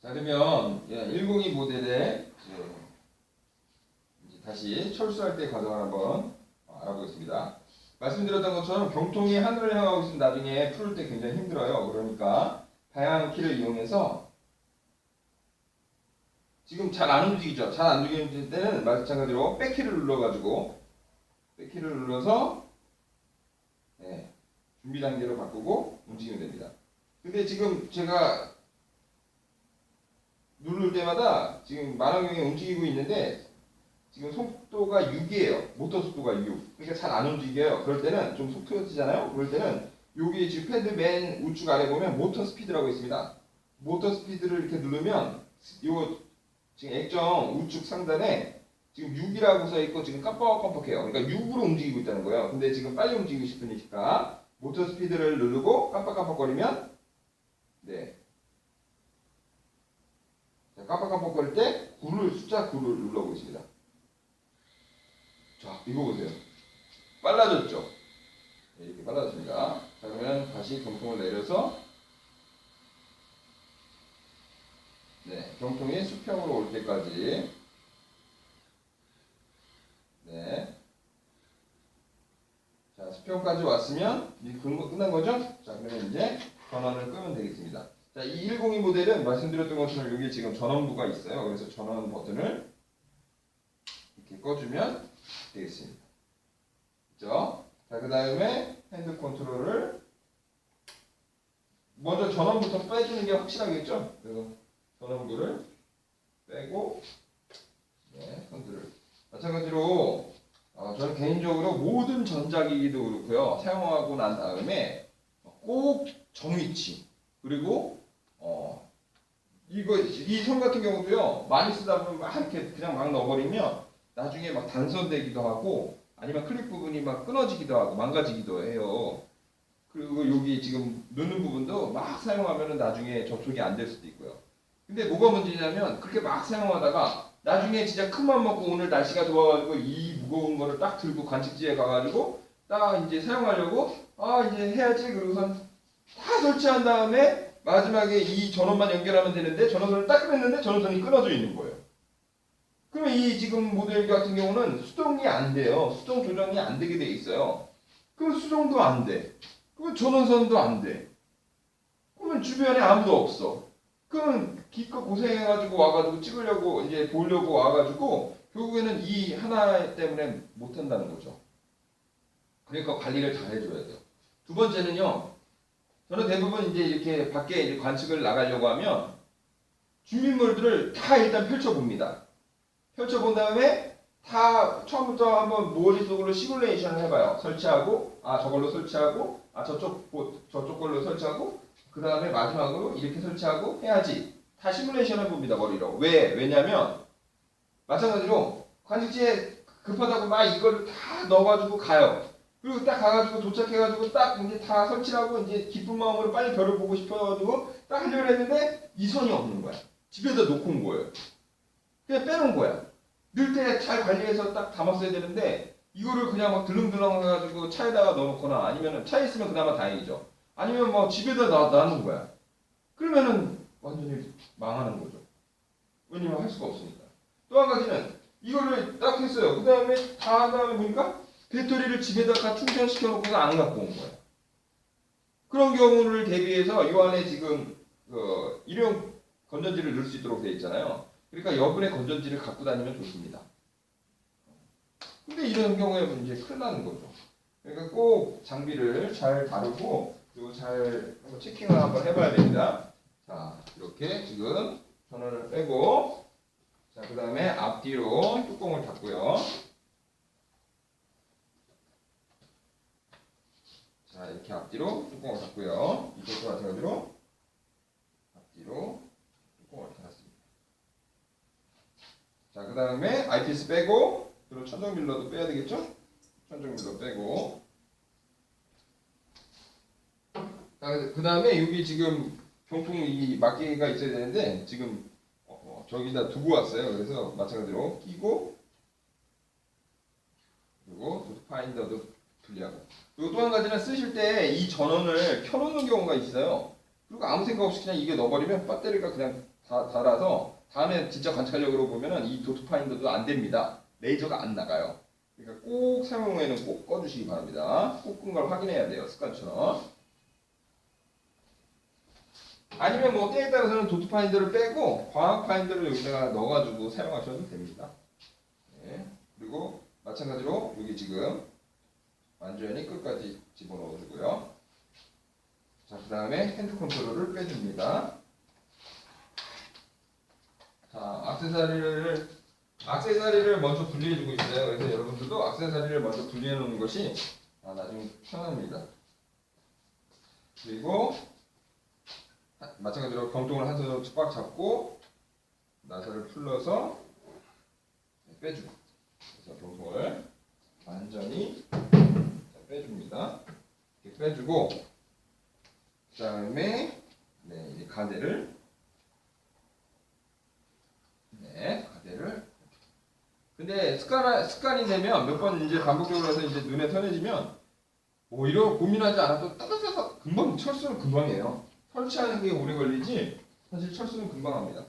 자, 그러면 102 모델의 이제 다시 철수할 때 과정을 한번 알아보겠습니다. 말씀드렸던 것처럼 경통이 하늘을 향하고 있으면 나중에 풀을 때 굉장히 힘들어요. 그러니까 다양한 키를 이용해서 지금 잘 안 움직이죠. 잘 안 움직이는 때는 마찬가지로 백키를 눌러가지고 백키를 눌러서 준비 단계로 바꾸고 움직이면 됩니다. 근데 지금 제가 누를 때마다 지금 만원경이 움직이고 있는데 지금 속도가 6이에요. 모터 속도가 6. 그러니까 잘 안 움직여요. 그럴 때는 좀 속 터지잖아요. 그럴 때는 여기 지금 패드 맨 우측 아래 보면 모터 스피드라고 있습니다. 모터 스피드를 이렇게 누르면 요 지금 액정 우측 상단에 지금 6이라고 써 있고 지금 깜빡깜빡해요. 그러니까 6으로 움직이고 있다는 거예요. 근데 지금 빨리 움직이고 싶으니까 모터 스피드를 누르고 깜빡깜빡거리면 깜빡깜빡거릴 때 숫자 9를 눌러보고 있습니다. 자, 이거 보세요. 빨라졌죠? 이렇게 빨라졌습니다. 자, 그러면 다시 경통을 내려서 경통이 수평으로 올 때까지 자, 수평까지 왔으면 이제 끝난 거죠? 자, 그러면 이제 전원을 끄면 되겠습니다. 자, 이 102 모델은 말씀드렸던 것처럼 여기 지금 전원부가 있어요. 그래서 전원 버튼을 이렇게 꺼주면 되겠습니다. 그죠? 자, 그 다음에 핸드 컨트롤을 먼저 전원부터 빼주는 게 확실하겠죠? 그래서 전원부를 빼고 컨트롤. 마찬가지로 저는 개인적으로 모든 전자기기도 그렇고요. 사용하고 난 다음에 꼭 정위치 그리고 이 선 같은 경우도요. 많이 쓰다 보면 막 이렇게 그냥 막 넣어버리면 나중에 막 단선되기도 하고 아니면 클립 부분이 막 끊어지기도 하고 망가지기도 해요. 그리고 여기 지금 넣는 부분도 막 사용하면 나중에 접촉이 안 될 수도 있고요. 근데 뭐가 문제냐면 그렇게 막 사용하다가 나중에 진짜 큰맘 먹고 오늘 날씨가 좋아가지고 이 무거운 거를 딱 들고 관측지에 가가지고 딱 이제 사용하려고 이제 해야지 그러고선 다 설치한 다음에 마지막에 이 전원만 연결하면 되는데 전원선을 딱 끊었는데 전원선이 끊어져 있는 거예요. 그러면 이 지금 모델 같은 경우는 수동이 안 돼요. 수동 조정이 안 되게 돼 있어요. 그럼 수동도 안 돼. 그럼 전원선도 안 돼. 그러면 주변에 아무도 없어. 그럼 기껏 고생해가지고 와가지고 찍으려고 이제 보려고 와가지고 결국에는 이 하나 때문에 못한다는 거죠. 그러니까 관리를 잘 해줘야 돼요. 두 번째는요. 저는 대부분 이제 이렇게 밖에 이제 관측을 나가려고 하면 준비물들을 다 일단 펼쳐봅니다. 펼쳐본 다음에 다 처음부터 한번 머릿속으로 시뮬레이션을 해봐요. 설치하고 저걸로 설치하고 저쪽 걸로 설치하고 그 다음에 마지막으로 이렇게 설치하고 해야지. 다 시뮬레이션 해봅니다. 머리로. 왜냐면 마찬가지로 관측지에 급하다고 막 이걸 다 넣어가지고 가요. 그리고 딱 가가지고 도착해가지고 딱 이제 다 설치하고 이제 기쁜 마음으로 빨리 별을 보고 싶어가지고 딱 하려고 했는데 이 선이 없는 거야. 집에다 놓고 온 거예요. 그냥 빼놓은 거야. 넣을 때 잘 관리해서 딱 담았어야 되는데 이거를 그냥 막 들렁들렁 해가지고 차에다가 넣어놓거나 아니면 차에 있으면 그나마 다행이죠. 아니면 뭐 집에다 놔놓은 거야. 그러면은 완전히 망하는 거죠. 왜냐면 할 수가 없으니까. 또 한 가지는 이거를 딱 했어요. 그 다음에 다 한 다음에 보니까 배터리를 집에다가 충전시켜 놓고서 안 갖고 온 거야. 그런 경우를 대비해서 이 안에 지금 일회용 건전지를 넣을 수 있도록 되어 있잖아요. 그러니까 여분의 건전지를 갖고 다니면 좋습니다. 근데 이런 경우에 이제 큰일 나는 거죠. 그러니까 꼭 장비를 잘 다루고 그리고 잘 한번 체킹을 한번 해봐야 됩니다. 자, 이렇게 지금 전원을 빼고 자, 그 다음에 앞뒤로 뚜껑을 닫고요. 자, 이렇게 앞뒤로 뚜껑을 닫고요. 이것도 마찬가지로 앞뒤로 뚜껑을 닫았습니다. 자, 그 다음에 IPS 빼고 그리고 천정밀러도 빼야 되겠죠? 천정밀러 빼고 자, 그 다음에 여기 지금 경통 이 막기가 있어야 되는데 지금 저기다 두고 왔어요. 그래서 마찬가지로 끼고 그리고 파인더도 분리하고 그리고 또 한 가지는 쓰실 때 이 전원을 켜놓는 경우가 있어요. 그리고 아무 생각 없이 그냥 이게 넣어버리면 배터리가 그냥 달아서 다음에 진짜 관찰력으로 보면은 이 도트 파인더도 안 됩니다. 레이저가 안 나가요. 그러니까 꼭 사용 후에는 꼭 꺼주시기 바랍니다. 꼭 끈 걸 확인해야 돼요. 습관처럼. 아니면 뭐 때에 따라서는 도트 파인더를 빼고 광학 파인더를 여기다가 넣어가지고 사용하셔도 됩니다. 네. 그리고 마찬가지로 여기 지금 완전히 끝까지 집어넣어주고요. 자, 그 다음에 핸드 컨트롤을 빼줍니다. 자, 액세서리를 먼저 분리해주고 있어요. 그래서 여러분들도 액세서리를 먼저 분리해놓는 것이 나중에 편합니다. 그리고 마찬가지로 경통을 한 손으로 꽉 잡고 나사를 풀러서 빼주고, 그래서 경통을 완전히 빼줍니다. 이렇게 빼주고, 그 다음에 이제 가대를 근데 습관이 되면 몇 번 이제 반복적으로 해서 이제 눈에 선해지면 오히려 고민하지 않아도 따다다다 금방 철수는 금방이에요. 설치하는 게 오래 걸리지 사실 철수는 금방 합니다.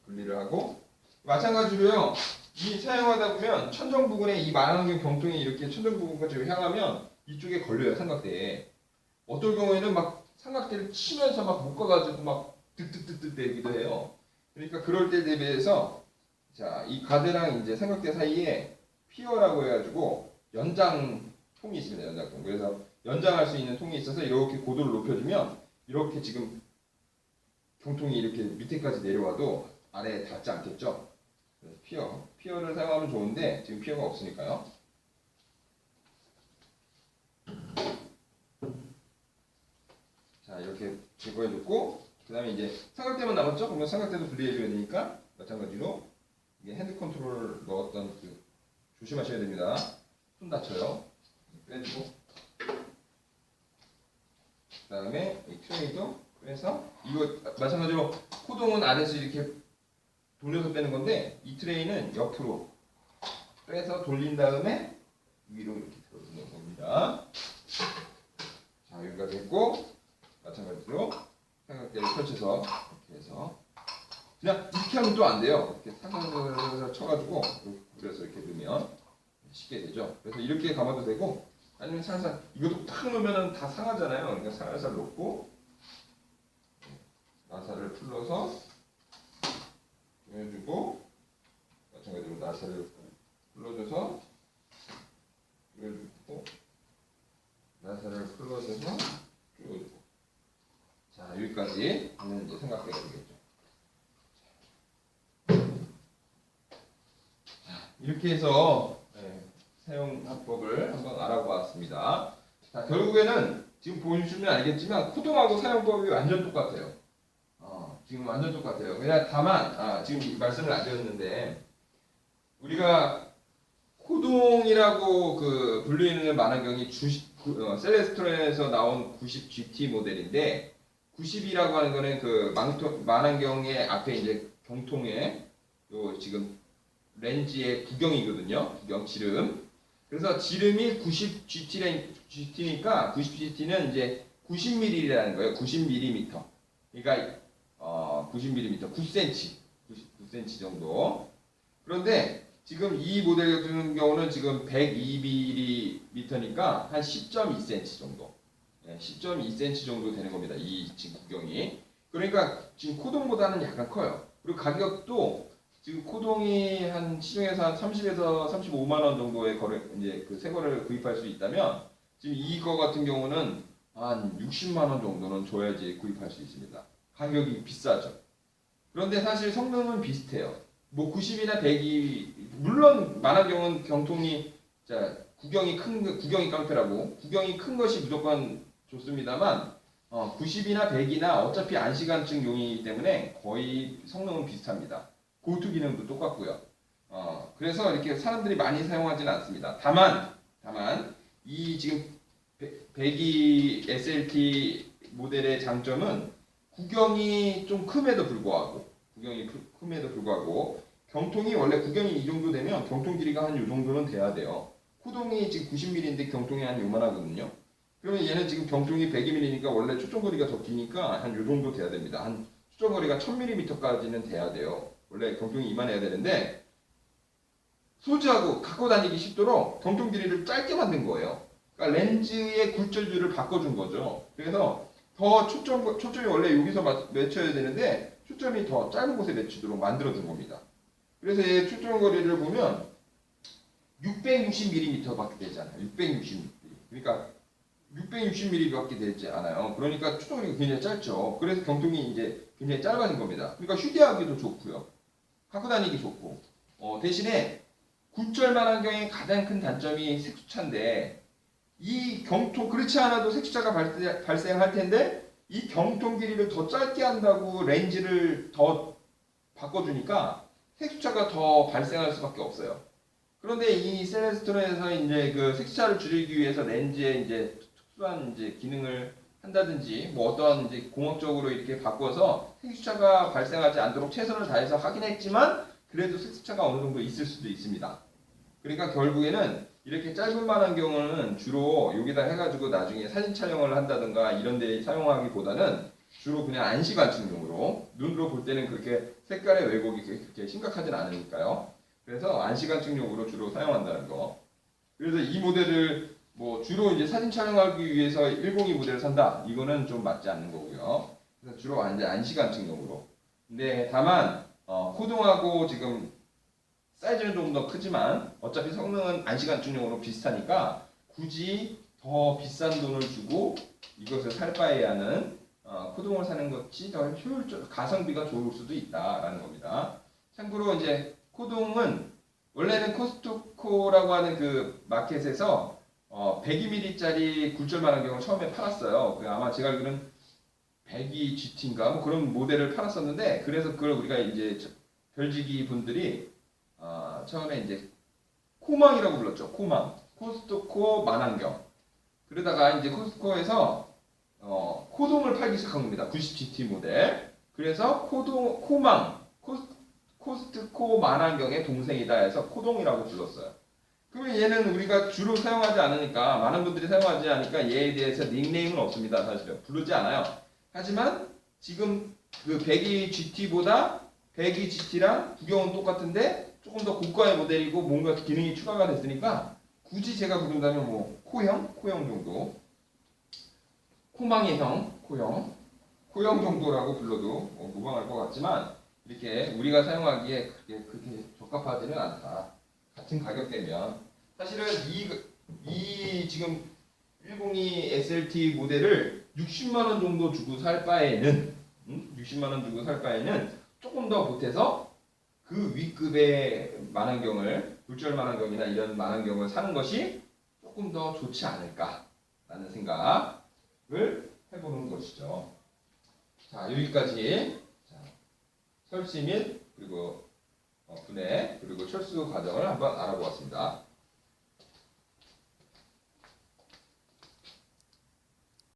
분리를 하고 마찬가지로요. 이 사용하다 보면 천정 부분에 이 만원경 경통이 이렇게 천정 부분까지 향하면 이쪽에 걸려요. 삼각대에. 어떨 경우에는 막 삼각대를 치면서 막 묶어가지고 막 득득득득 되기도 해요. 그러니까 그럴 때 대비해서 자, 이 가드랑 이제 삼각대 사이에 피어라고 해가지고 연장 통이 있습니다. 연장통. 그래서 연장할 수 있는 통이 있어서 이렇게 고도를 높여주면 이렇게 지금 경통이 이렇게 밑에까지 내려와도 아래에 닿지 않겠죠. 그래서 피어를 사용하면 좋은데 지금 피어가 없으니까요. 자, 이렇게 제거해줬고 그 다음에 이제 삼각대만 남았죠? 그러면 삼각대도 분리해줘야 되니까 마찬가지로 이게 핸드 컨트롤을 넣었던 그 조심하셔야 됩니다. 손 다쳐요. 빼주고 그 다음에 이 트레이도 빼서 이거 마찬가지로 코동은 아래에서 이렇게 돌려서 빼는 건데 이 트레이는 옆으로 빼서 돌린 다음에 위로 이렇게 들어주는 겁니다. 자, 여기까지 했고 마찬가지로 삼각대를 펼쳐서 이렇게 해서 그냥 이렇게 하면 또 안 돼요. 이렇게 살살 쳐가지고 그래서 이렇게 넣으면 쉽게 되죠. 그래서 이렇게 감아도 되고 아니면 살살 이것도 탁 넣으면 다 상하잖아요. 그러니까 살살 넣고 나사를 풀러서 조여주고 마찬가지로 나사를 풀러줘서 조여주고 나사를 풀러줘서 조여주고 자, 여기까지 하면 이제 삼각대가 되겠죠. 자, 이렇게 해서 사용법을 한번 알아보았습니다. 자, 결국에는 지금 보시면 알겠지만 코동하고 사용법이 완전 똑같아요. 지금 완전 똑같아요. 그냥 다만 지금 말씀을 안 드렸는데 우리가 코동이라고 그 불리는 만안경이 셀레스트론에서 나온 90 GT 모델인데 90이라고 하는 거는 그 만안경의 앞에 이제 경통에 요 지금 렌즈의 구경이거든요. 구경 지름. 그래서 지름이 90 GT니까 90 GT는 이제 90mm라는 거예요. 90mm. 그러니까 90mm, 9cm, 9cm 정도. 그런데 지금 이 모델 같은 경우는 지금 102mm니까 한 10.2cm 정도. 10.2cm 정도 되는 겁니다. 이 지금 구경이. 그러니까 지금 코동보다는 약간 커요. 그리고 가격도 지금 코동이 한 시중에서 한 30에서 35만 원 정도의 이제 그 새 거를 구입할 수 있다면 지금 이거 같은 경우는 한 60만 원 정도는 줘야지 구입할 수 있습니다. 가격이 비싸죠. 그런데 사실 성능은 비슷해요. 뭐 90이나 100이 물론 만화경은 경통이 구경이 깡패라고 구경이 큰 것이 무조건 좋습니다만 90이나 100이나 어차피 안시간증용이기 때문에 거의 성능은 비슷합니다. 고투 기능도 똑같고요. 그래서 이렇게 사람들이 많이 사용하지는 않습니다. 다만 이 지금 102 SLT 모델의 장점은 구경이 좀 큼에도 불구하고 경통이 원래 구경이 이 정도 되면 경통 길이가 한 이 정도는 돼야 돼요. 코동이 지금 90mm인데 경통이 한 요만하거든요. 그러면 얘는 지금 경종이 100mm니까 원래 초점거리가 더 기니까 한 요 정도 돼야 됩니다. 한 초점거리가 1000mm까지는 돼야 돼요. 원래 경종이 이만해야 되는데 소지하고 갖고 다니기 쉽도록 경종 길이를 짧게 만든 거예요. 그러니까 렌즈의 굴절률을 바꿔준 거죠. 그래서 더 초점이 원래 여기서 맺혀야 되는데 초점이 더 짧은 곳에 맺히도록 만들어준 겁니다. 그래서 얘 초점거리를 보면 660mm밖에 되지 않아요. 660mm. 그러니까 660mm밖에 되지 않아요. 그러니까 초점거리가 굉장히 짧죠. 그래서 경통이 이제 굉장히 짧아진 겁니다. 그러니까 휴대하기도 좋고요. 갖고 다니기 좋고. 대신에 굴절만 환경의 가장 큰 단점이 색수차인데 이 경통 그렇지 않아도 색수차가 발생할 텐데 이 경통 길이를 더 짧게 한다고 렌즈를 더 바꿔주니까 색수차가 더 발생할 수밖에 없어요. 그런데 이 셀레스톤에서 이제 그 색수차를 줄이기 위해서 렌즈에 이제 특수한 이제 기능을 한다든지 뭐 어떤 이제 공학적으로 이렇게 바꿔서 색수차가 발생하지 않도록 최선을 다해서 하긴 했지만 그래도 색수차가 어느 정도 있을 수도 있습니다. 그러니까 결국에는 이렇게 짧은 만안경은 주로 여기다 해가지고 나중에 사진 촬영을 한다든가 이런 데 사용하기보다는 주로 그냥 안시관측용으로 눈으로 볼 때는 그렇게 색깔의 왜곡이 그렇게 심각하진 않으니까요. 그래서 안시관측용으로 주로 사용한다는 거. 그래서 이 모델을 뭐 주로 이제 사진 촬영하기 위해서 102 모델을 산다. 이거는 좀 맞지 않는 거고요. 그래서 주로 이제 안시관측용으로. 근데 다만 코동하고 지금 사이즈는 좀 더 크지만 어차피 성능은 안시관측용으로 비슷하니까 굳이 더 비싼 돈을 주고 이것을 살 바에야는 코동을 사는 것이 더 효율적, 가성비가 좋을 수도 있다라는 겁니다. 참고로 이제 코동은 원래는 코스트코라고 하는 그 마켓에서 102mm짜리 굴절만 안경을 처음에 팔았어요. 아마 제가 알기로는 102 GT인가 뭐 그런 모델을 팔았었는데 그래서 그걸 우리가 이제 별지기 분들이 처음에 이제 코망이라고 불렀죠. 코망. 코스트코 만안경. 그러다가 이제 코스트코에서 코동을 팔기 시작한 겁니다. 90GT 모델. 그래서 코망, 코스트코 만안경의 동생이다 해서 코동이라고 불렀어요. 그러면 얘는 우리가 주로 사용하지 않으니까 많은 분들이 사용하지 않으니까 얘에 대해서 닉네임은 없습니다. 사실은 부르지 않아요. 하지만 지금 그 102GT보다 102GT랑 구경은 똑같은데 조금 더 고가의 모델이고 뭔가 기능이 추가가 됐으니까 굳이 제가 부른다면 뭐 코형 정도, 코망의 형, 코형 정도라고 불러도 무방할 것 같지만 이렇게 우리가 사용하기에 그렇게 적합하지는 않다. 같은 가격대면 사실은 이 지금 102 SLT 모델을 60만 원 정도 주고 살 바에는 60만 원 주고 살 바에는 조금 더 보태서 그 위급의 만안경을 굴절 만안경이나 이런 만안경을 사는 것이 조금 더 좋지 않을까라는 생각을 해보는 것이죠. 자, 여기까지 설치 및 그리고 분해 그리고 철수 과정을 한번 알아보았습니다.